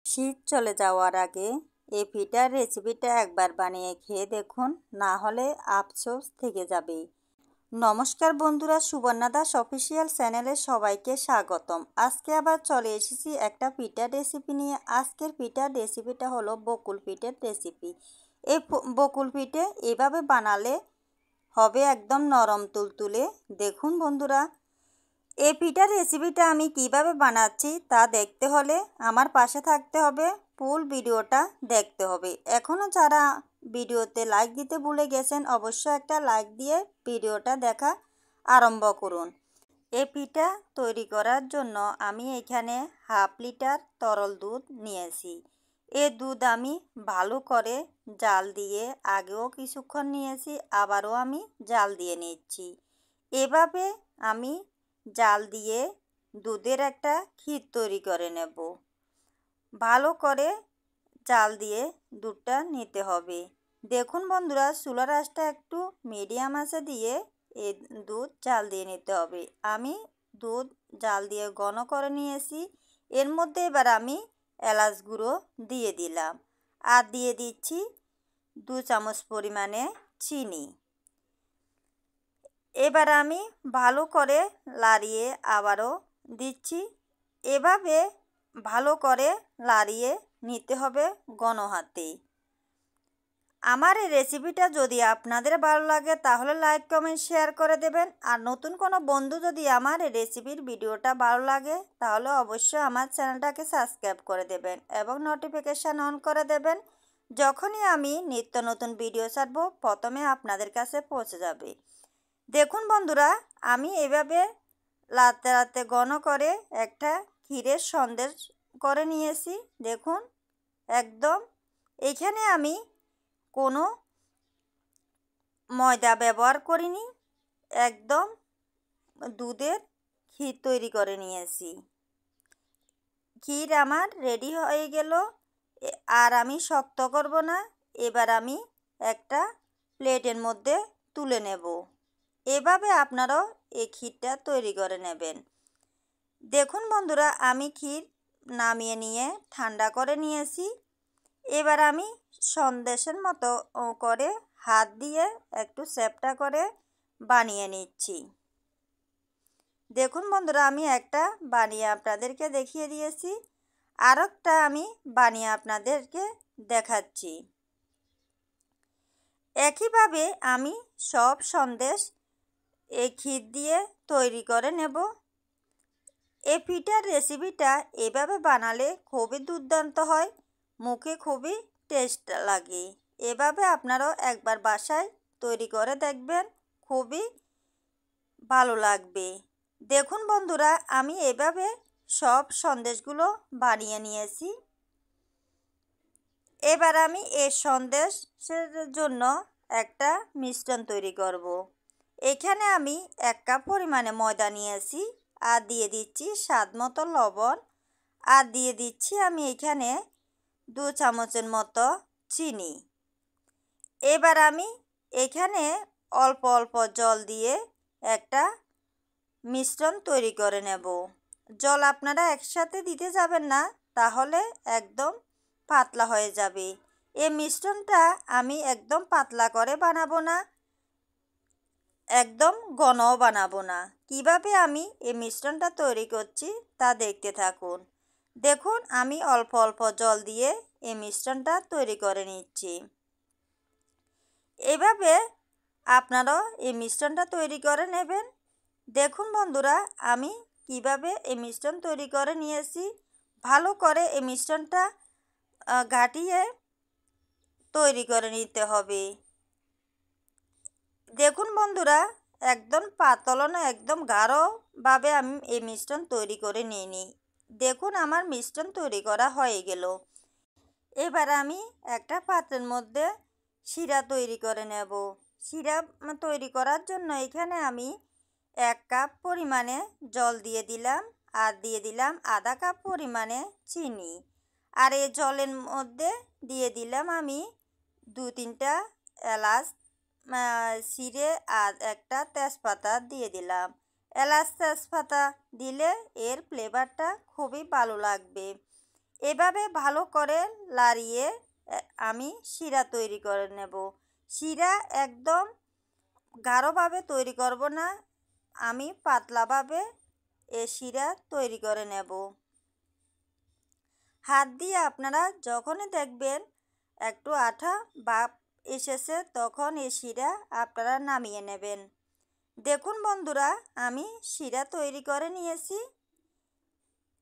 শীত চলে যাওয়ার আগে এই পিঠার রেসিপিটা একবার বানিয়ে খেয়ে দেখুন, না হলে আফসোস থেকে যাবে। নমস্কার বন্ধুরা, সুবর্ণা দাস অফিসিয়াল চ্যানেলে সবাইকে স্বাগতম। আজকে আবার চলে এসেছি একটা পিঠার রেসিপি নিয়ে। আজকের পিঠার রেসিপিটা হলো বকুল পিঠের রেসিপি। এই বকুল পিঠে এভাবে বানালে হবে একদম নরম তুলতুলে। দেখুন বন্ধুরা, এই পিঠার রেসিপিটা আমি কিভাবে বানাচ্ছি তা দেখতে হলে আমার পাশে থাকতে হবে, ফুল ভিডিওটা দেখতে হবে। এখনও যারা ভিডিওতে লাইক দিতে ভুলে গেছেন, অবশ্যই একটা লাইক দিয়ে ভিডিওটা দেখা আরম্ভ করুন। এই পিঠা তৈরি করার জন্য আমি এখানে হাফ লিটার তরল দুধ নিয়েছি। এই দুধ আমি ভালো করে জাল দিয়ে আগেও কিছুক্ষণ নিয়েছি, আবারও আমি জাল দিয়ে নিচ্ছি। এভাবে আমি জাল দিয়ে দুধের একটা ক্ষীর তৈরি করে নেব। ভালো করে জাল দিয়ে দুধটা নিতে হবে। দেখুন বন্ধুরা, চুলার আঁচটা একটু মিডিয়াম আঁচে দিয়ে এই দুধ জাল দিয়ে নিতে হবে। আমি দুধ জাল দিয়ে ঘন করে নিয়েছি। এর মধ্যে এবার আমি এলাচ গুঁড়ো দিয়ে দিলাম, আর দিয়ে দিচ্ছি 2 চামচ পরিমাণে চিনি। এবার আমি ভালো করে লাড়িয়ে আবারও দিচ্ছি। এভাবে ভালো করে লাড়িয়ে নিতে হবে ঘন হাতে। আমার এই রেসিপিটা যদি আপনাদের ভালো লাগে তাহলে লাইক কমেন্ট শেয়ার করে দেবেন। আর নতুন কোনো বন্ধু যদি আমার এই রেসিপির ভিডিওটা ভালো লাগে তাহলে অবশ্যই আমার চ্যানেলটাকে সাবস্ক্রাইব করে দেবেন এবং নোটিফিকেশান অন করে দেবেন। যখনই আমি নিত্য নতুন ভিডিও ছাড়বো প্রথমে আপনাদের কাছে পৌঁছে যাবে। দেখুন বন্ধুরা, আমি এভাবে লাতে লাতে ঘন করে একটা ক্ষীরের সন্দেশ করে নিয়েছি। দেখুন একদম, এখানে আমি কোনো ময়দা ব্যবহার করিনি, একদম দুধের ক্ষীর তৈরি করে নিয়েছি। ক্ষীর আমার রেডি হয়ে গেল। আর আমি শক্ত করব না। এবার আমি একটা প্লেটের মধ্যে তুলে নেব। এভাবে আপনারাও এই ক্ষীরটা তৈরি করে নেবেন। দেখুন বন্ধুরা, আমি ক্ষীর নামিয়ে নিয়ে ঠান্ডা করে নিয়েছি। এবার আমি সন্দেশের মতো করে হাত দিয়ে একটু চ্যাপ্টা করে বানিয়ে নিচ্ছি। দেখুন বন্ধুরা, আমি একটা বানিয়ে আপনাদেরকে দেখিয়ে দিয়েছি, আর একটা আমি বানিয়ে আপনাদেরকে দেখাচ্ছি। একইভাবে আমি সব সন্দেশ এই ক্ষীর দিয়ে তৈরি করে নেব। এই পিঠার রেসিপিটা এভাবে বানালে খুবই দুর্দান্ত হয়, মুখে খুবই টেস্ট লাগে। এভাবে আপনারাও একবার বাসায় তৈরি করে দেখবেন, খুবই ভালো লাগবে। দেখুন বন্ধুরা, আমি এভাবে সব সন্দেশগুলো বানিয়ে নিয়েছি। এবার আমি এই সন্দেশের জন্য একটা মিশ্রণ তৈরি করব। এখানে আমি 1 কাপ পরিমাণে ময়দা নিয়েছি, আর দিয়ে দিচ্ছি স্বাদ মতো লবণ, আর দিয়ে দিচ্ছি আমি এখানে 2 চামচের মতো চিনি। এবার আমি এখানে অল্প অল্প জল দিয়ে একটা মিশ্রণ তৈরি করে নেব। জল আপনারা একসাথে দিতে যাবেন না, তাহলে একদম পাতলা হয়ে যাবে। এই মিশ্রণটা আমি একদম পাতলা করে বানাবো না, একদম ঘনও বানাবো না। কিভাবে আমি এই মিশ্রণটা তৈরি করছি তা দেখতে থাকুন। দেখুন, আমি অল্প অল্প জল দিয়ে এই মিশ্রণটা তৈরি করে নিচ্ছি। এভাবে আপনারাও এই মিশ্রণটা তৈরি করে নেবেন। দেখুন বন্ধুরা, আমি কিভাবে এই মিশ্রণ তৈরি করে নিয়েছি। ভালো করে এই মিশ্রণটা ঘাটিয়ে তৈরি করে নিতে হবে। দেখুন বন্ধুরা, একদম পাতলা না, একদম গাঢ়ভাবে আমি এই মিশ্রণ তৈরি করে নিই। দেখুন আমার মিশ্রণ তৈরি করা হয়ে গেল। এবার আমি একটা পাত্রের মধ্যে শিরা তৈরি করে নেব। শিরা তৈরি করার জন্য এখানে আমি 1 কাপ পরিমাণে জল দিয়ে দিলাম, আর দিয়ে দিলাম আধা কাপ পরিমাণে চিনি। আর এই জলের মধ্যে দিয়ে দিলাম আমি 2-3টা এলাচ ছিঁড়ে, আর একটা তেজপাতা দিয়ে দিলাম। এলাচ তেজপাতা দিলে এর ফ্লেভারটা খুবই ভালো লাগবে। এভাবে ভালো করে লাড়িয়ে আমি শিরা তৈরি করে নেব। শিরা একদম গাঢ়ভাবে তৈরি করব না, আমি পাতলাভাবে এ শিরা তৈরি করে নেব। হাত দিয়ে আপনারা যখনই দেখবেন একটু আঠা ভাব এসেছে তখন এই শিরা আপনারা নামিয়ে নেবেন। দেখুন বন্ধুরা, আমি শিরা তৈরি করে নিয়েছি,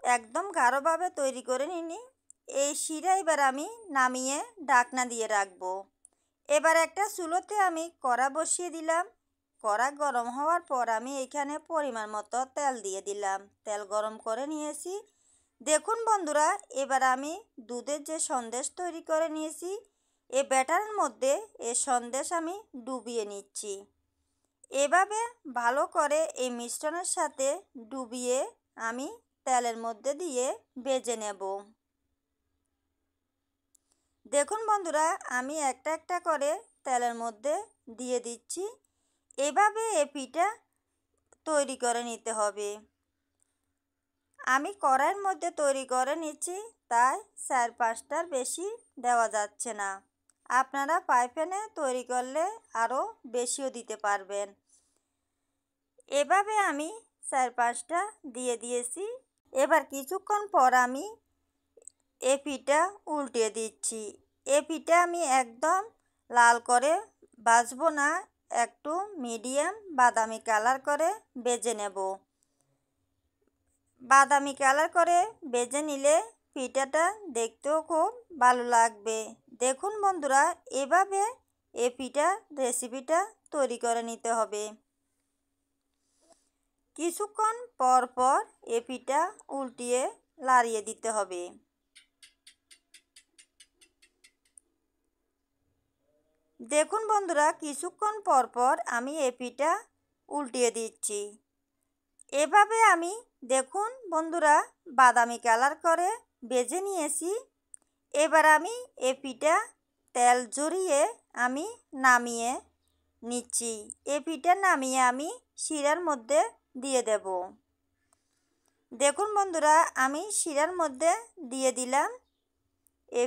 একদম গাঢ়ভাবে তৈরি করে নিনি। এই শিরা এবার আমি নামিয়ে ঢাকনা দিয়ে রাখবো। এবার একটা চুলোতে আমি কড়া বসিয়ে দিলাম। কড়া গরম হওয়ার পর আমি এখানে পরিমাণ মতো তেল দিয়ে দিলাম। তেল গরম করে নিয়েছি। দেখুন বন্ধুরা, এবার আমি দুধের যে সন্দেশ তৈরি করে নিয়েছি এই ব্যাটারের মধ্যে এই সন্দেশ আমি ডুবিয়ে নিচ্ছি। এভাবে ভালো করে এই মিশ্রণের সাথে ডুবিয়ে আমি তেলের মধ্যে দিয়ে ভেজে নেব। দেখুন বন্ধুরা, আমি একটা একটা করে তেলের মধ্যে দিয়ে দিচ্ছি। এভাবে এই পিঠা তৈরি করে নিতে হবে। আমি কড়াইয়ের মধ্যে তৈরি করে নিচ্ছি, তাই 4-5টার বেশি দেওয়া যাচ্ছে না। আপনারা ফ্রাই প্যানে তৈরি করলে আরও বেশিও দিতে পারবেন। এভাবে আমি 4-5টা দিয়ে দিয়েছি। এবার কিছুক্ষণ পর আমি এ পিঠা উল্টে দিচ্ছি। এ পিঠা আমি একদম লাল করে ভাজবো না, একটু মিডিয়াম বাদামি কালার করে ভেজে নেব। বাদামি কালার করে ভেজে নিলে পিঠাটা দেখতেও খুব ভালো লাগবে। দেখুন বন্ধুরা, এভাবে এ পিঠা রেসিপিটা তৈরি করে নিতে হবে। কিছুক্ষণ পর পর এ পিঠা উল্টিয়ে লাড়িয়ে দিতে হবে। দেখুন বন্ধুরা, কিছুক্ষণ পর পর আমি এ পিঠা উল্টিয়ে দিচ্ছি। এভাবে আমি দেখুন বন্ধুরা বাদামি কালার করে ভেজে নিয়েছি। এবার আমি এ পিঠা তেল ঝরিয়ে আমি নামিয়ে নিচ্ছি। এ পিঠা নামিয়ে আমি শিরার মধ্যে দিয়ে দেব। দেখুন বন্ধুরা, আমি শিরার মধ্যে দিয়ে দিলাম এ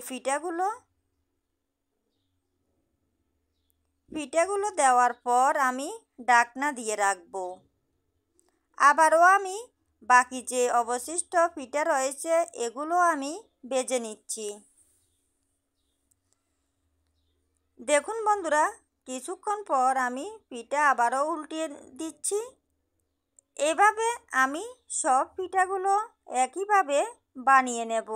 পিঠাগুলো দেওয়ার পর আমি ঢাকনা দিয়ে রাখবো। আবারও আমি বাকি যে অবশিষ্ট পিঠা রয়েছে এগুলো আমি ভেজে নিচ্ছি। দেখুন বন্ধুরা, কিছুক্ষণ পর আমি পিঠা আবারও উল্টিয়ে দিচ্ছি। এভাবে আমি সব পিঠাগুলো একইভাবে বানিয়ে নেব।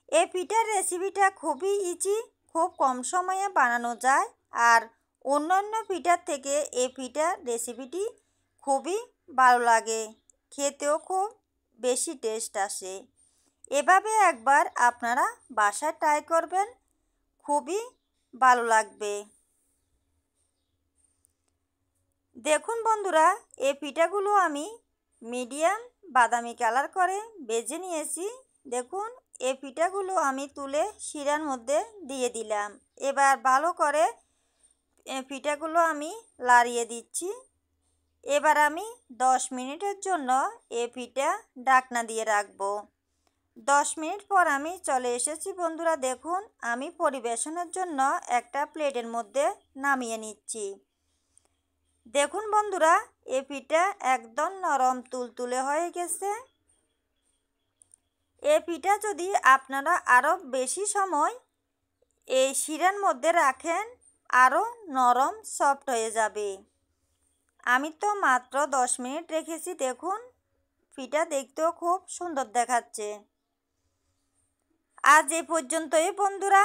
এই পিঠার রেসিপিটা খুবই ইজি, খুব কম সময়ে বানানো যায়। আর অন্যান্য পিঠার থেকে এই পিঠার রেসিপিটি খুবই ভালো লাগে, খেতেও খুব বেশি টেস্ট আসে। এভাবে একবার আপনারা বাসায় ট্রাই করবেন, খুবই ভালো লাগবে। দেখুন বন্ধুরা, এই পিঠাগুলো আমি মিডিয়াম বাদামি কালার করে ভেজে নিয়েছি। দেখুন এই পিঠাগুলো আমি তুলে শিরার মধ্যে দিয়ে দিলাম। এবার ভালো করে পিঠাগুলো আমি লাড়িয়ে দিচ্ছি। এবার আমি 10 মিনিটের জন্য এই পিঠা ঢাকনা দিয়ে রাখবো। 10 মিনিট পর আমি চলে এসেছি বন্ধুরা। দেখুন আমি পরিবেশনের জন্য একটা প্লেটের মধ্যে নামিয়ে নিচ্ছি। দেখুন বন্ধুরা, এই পিঠা একদম নরম তুলতুলে হয়ে গেছে। এই পিঠা যদি আপনারা আরও বেশি সময় এই শিরার মধ্যে রাখেন আরও নরম সফট হয়ে যাবে। আমি তো মাত্র 10 মিনিট রেখেছি। দেখুন পিঠা দেখতেও খুব সুন্দর দেখাচ্ছে। আজ এই পর্যন্তই বন্ধুরা,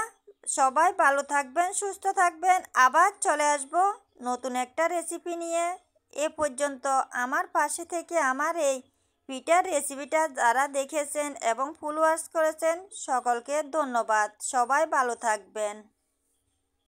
সবাই ভালো থাকবেন, সুস্থ থাকবেন। আবার চলে আসব নতুন একটা রেসিপি নিয়ে। এ পর্যন্ত আমার পাশে থেকে আমার এই পিঠার রেসিপিটা যারা দেখেছেন এবং ফুল ওয়াচ করেছেন সকলকে ধন্যবাদ। সবাই ভালো থাকবেন।